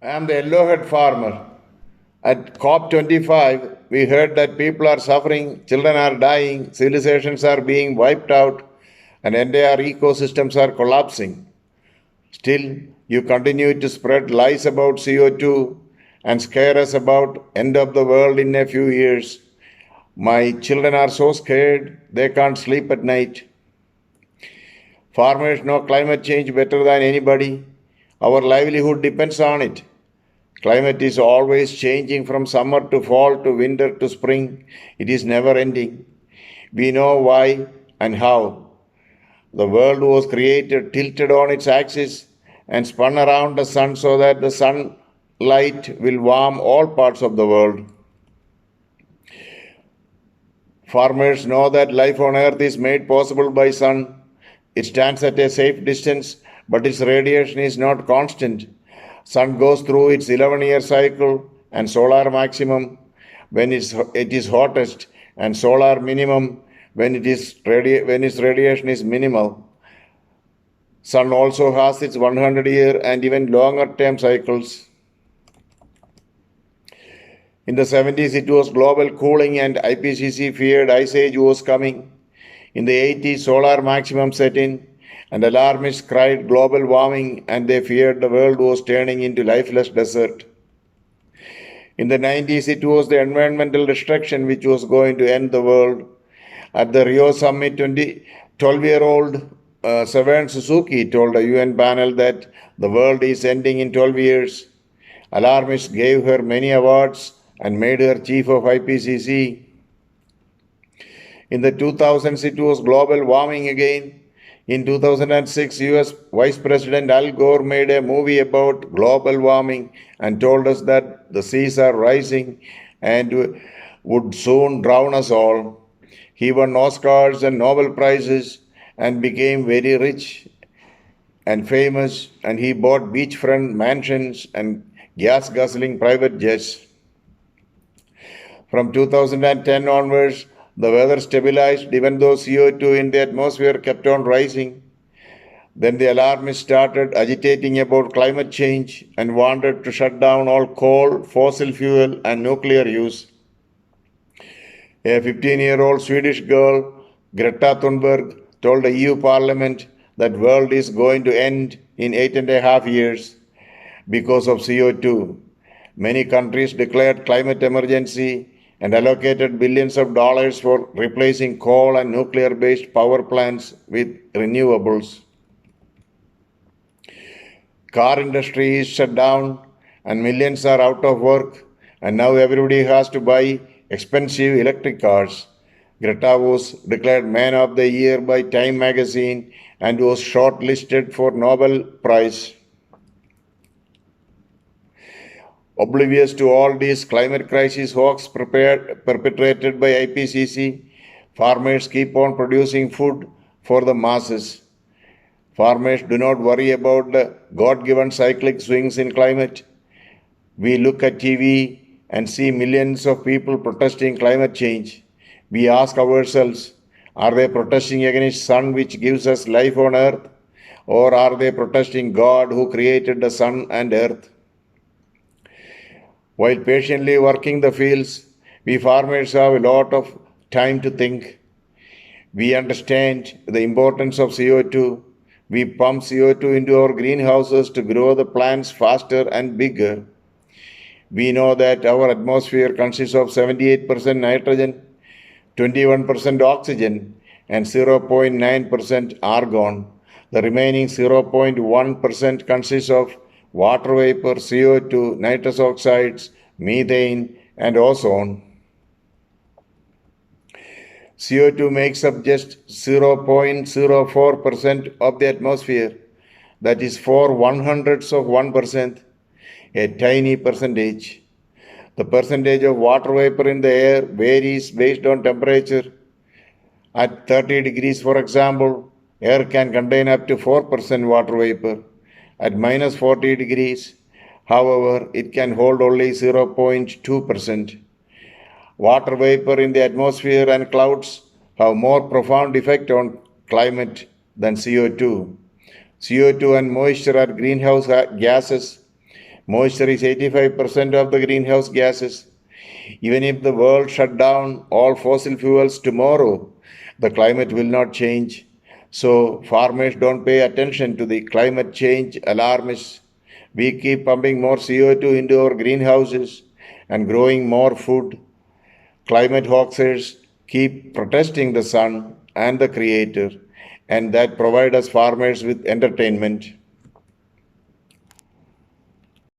I am the yellowhead farmer. At COP25, we heard that people are suffering, children are dying, civilizations are being wiped out, and entire ecosystems are collapsing. Still, you continue to spread lies about CO2 and scare us about end of the world in a few years. My children are so scared they can't sleep at night. Farmers know climate change better than anybody. Our livelihood depends on it. Climate is always changing from summer to fall to winter to spring. It is never ending. We know why and how. The world was created tilted on its axis and spun around the sun so that the sunlight will warm all parts of the world. Farmers know that life on earth is made possible by sun. It stands at a safe distance, but its radiation is not constant. Sun goes through its 11-year cycle and solar maximum when it is hottest and solar minimum when its radiation is minimal. Sun also has its 100-year and even longer term cycles. In the 70s, it was global cooling and IPCC feared ice age was coming. In the 80s, solar maximum set in and alarmists cried global warming and they feared the world was turning into lifeless desert. In the 90s, it was the environmental destruction which was going to end the world. At the Rio summit, 12-year-old Severn Suzuki told a UN panel that the world is ending in 12 years. Alarmists gave her many awards and made her chief of IPCC. In the 2000s, it was global warming again. In 2006, US Vice President Al Gore made a movie about global warming and told us that the seas are rising and would soon drown us all. He won Oscars and Nobel Prizes and became very rich and famous, and he bought beachfront mansions and gas-guzzling private jets. From 2010 onwards, the weather stabilized even though CO2 in the atmosphere kept on rising. Then the alarmists started agitating about climate change and wanted to shut down all coal, fossil fuel, and nuclear use. A 15-year-old Swedish girl, Greta Thunberg, told the EU Parliament that world is going to end in 8.5 years because of CO2. Many countries declared climate emergency and allocated billions of dollars for replacing coal and nuclear-based power plants with renewables. Car industry is shut down and millions are out of work, and now everybody has to buy expensive electric cars. Greta was declared Man of the Year by Time magazine and was shortlisted for Nobel Prize. Oblivious to all these climate crisis hoax perpetrated by IPCC, farmers keep on producing food for the masses. Farmers do not worry about the God-given cyclic swings in climate. We look at TV and see millions of people protesting climate change. We ask ourselves, are they protesting against sun which gives us life on earth? Or are they protesting God who created the sun and earth? While patiently working the fields, we farmers have a lot of time to think. We understand the importance of CO2. We pump CO2 into our greenhouses to grow the plants faster and bigger. We know that our atmosphere consists of 78% nitrogen, 21% oxygen, and 0.9% argon. The remaining 0.1% consists of water vapor, CO2, nitrous oxides, methane, and ozone. CO2 makes up just 0.04% of the atmosphere, that is 4/100th%, a tiny percentage. The percentage of water vapor in the air varies based on temperature. At 30 degrees, for example, air can contain up to 4% water vapor. At minus 40 degrees, however, it can hold only 0.2%. Water vapor in the atmosphere and clouds have more profound effect on climate than CO2. CO2 and moisture are greenhouse gases. Moisture is 85% of the greenhouse gases. Even if the world shut down all fossil fuels tomorrow, the climate will not change. So farmers don't pay attention to the climate change alarmists. We keep pumping more CO2 into our greenhouses and growing more food. Climate hoaxers keep protesting the sun and the creator, and that provide us farmers with entertainment.